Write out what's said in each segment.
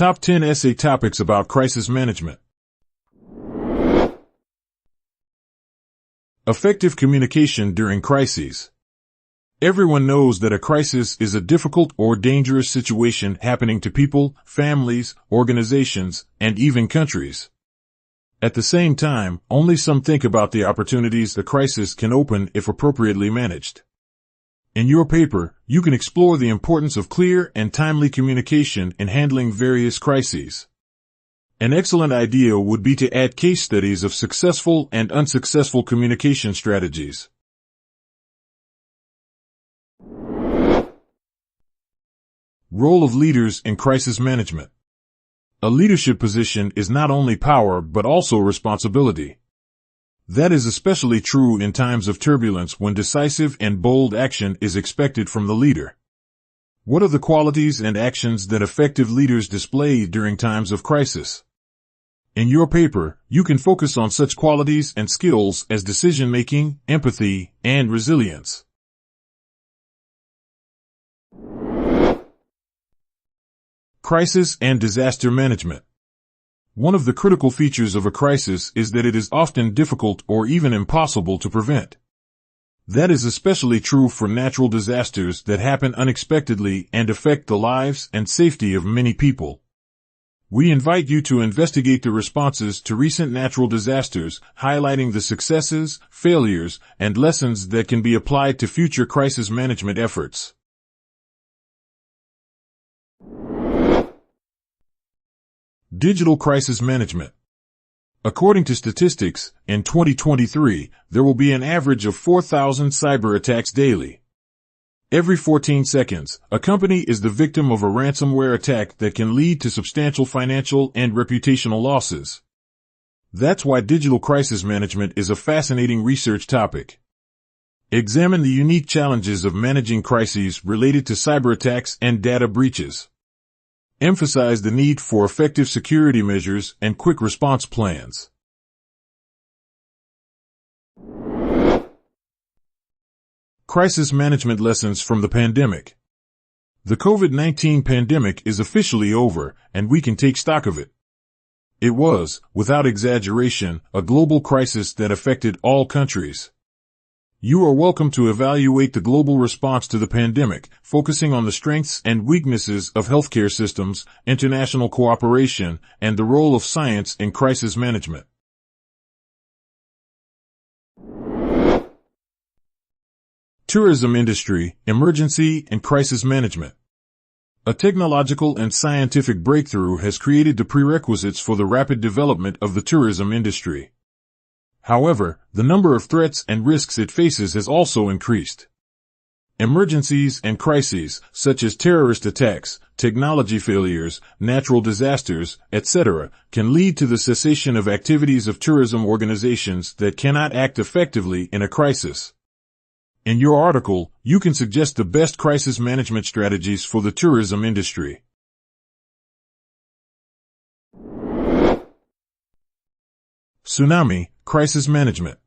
Top 10 essay topics about crisis management. Effective communication during crises. Everyone knows that a crisis is a difficult or dangerous situation happening to people, families, organizations, and even countries. At the same time, only some think about the opportunities the crisis can open if appropriately managed. In your paper, you can explore the importance of clear and timely communication in handling various crises. An excellent idea would be to add case studies of successful and unsuccessful communication strategies. Role of leaders in crisis management. A leadership position is not only power but also responsibility. That is especially true in times of turbulence when decisive and bold action is expected from the leader. What are the qualities and actions that effective leaders display during times of crisis? In your paper, you can focus on such qualities and skills as decision-making, empathy, and resilience. Crisis and disaster management. One of the critical features of a crisis is that it is often difficult or even impossible to prevent. That is especially true for natural disasters that happen unexpectedly and affect the lives and safety of many people. We invite you to investigate the responses to recent natural disasters, highlighting the successes, failures, and lessons that can be applied to future crisis management efforts. Digital crisis management. According to statistics, in 2023, there will be an average of 4,000 cyber attacks daily. Every 14 seconds, a company is the victim of a ransomware attack that can lead to substantial financial and reputational losses. That's why digital crisis management is a fascinating research topic. Examine the unique challenges of managing crises related to cyber attacks and data breaches. Emphasize the need for effective security measures and quick response plans. Crisis management lessons from the pandemic. The COVID-19 pandemic is officially over, and we can take stock of it. It was, without exaggeration, a global crisis that affected all countries. You are welcome to evaluate the global response to the pandemic, focusing on the strengths and weaknesses of healthcare systems, international cooperation, and the role of science in crisis management. Tourism industry, emergency and crisis management. A technological and scientific breakthrough has created the prerequisites for the rapid development of the tourism industry. However, the number of threats and risks it faces has also increased. Emergencies and crises, such as terrorist attacks, technology failures, natural disasters, etc., can lead to the cessation of activities of tourism organizations that cannot act effectively in a crisis. In your article, you can suggest the best crisis management strategies for the tourism industry. Tsunami, crisis management.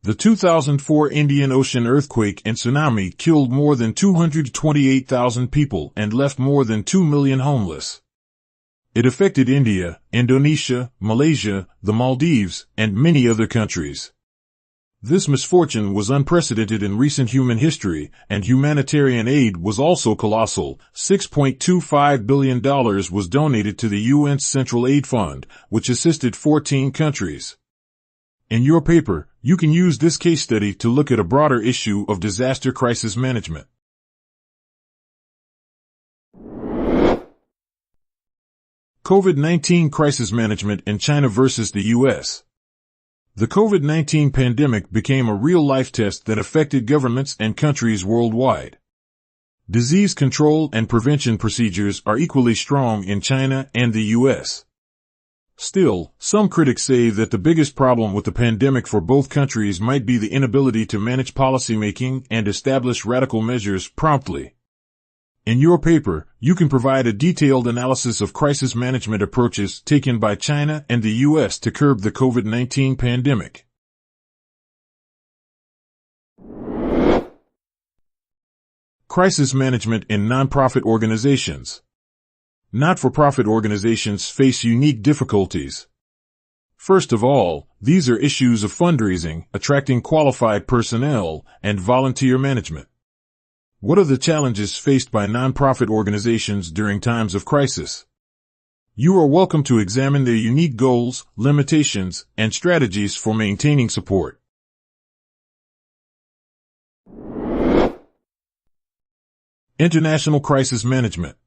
The 2004 Indian Ocean earthquake and tsunami killed more than 228,000 people and left more than 2 million homeless. It affected India, Indonesia, Malaysia, the Maldives, and many other countries. This misfortune was unprecedented in recent human history, and humanitarian aid was also colossal. $6.25 billion was donated to the UN's Central Aid Fund, which assisted 14 countries. In your paper, you can use this case study to look at a broader issue of disaster crisis management. COVID-19 crisis management in China versus the U.S. The COVID-19 pandemic became a real-life test that affected governments and countries worldwide. Disease control and prevention procedures are equally strong in China and the U.S. Still, some critics say that the biggest problem with the pandemic for both countries might be the inability to manage policymaking and establish radical measures promptly. In your paper, you can provide a detailed analysis of crisis management approaches taken by China and the U.S. to curb the COVID-19 pandemic. Crisis management in nonprofit organizations. Not-for-profit organizations face unique difficulties. First of all, these are issues of fundraising, attracting qualified personnel, and volunteer management. What are the challenges faced by nonprofit organizations during times of crisis? You are welcome to examine their unique goals, limitations, and strategies for maintaining support. International crisis management.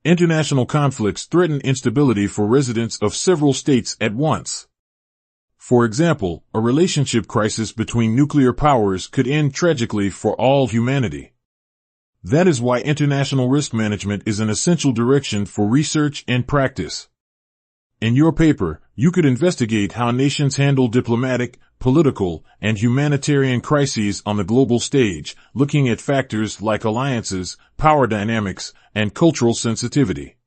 International conflicts threaten instability for residents of several states at once. For example, a relationship crisis between nuclear powers could end tragically for all humanity. That is why international risk management is an essential direction for research and practice. In your paper, you could investigate how nations handle diplomatic, political, and humanitarian crises on the global stage, looking at factors like alliances, power dynamics, and cultural sensitivity.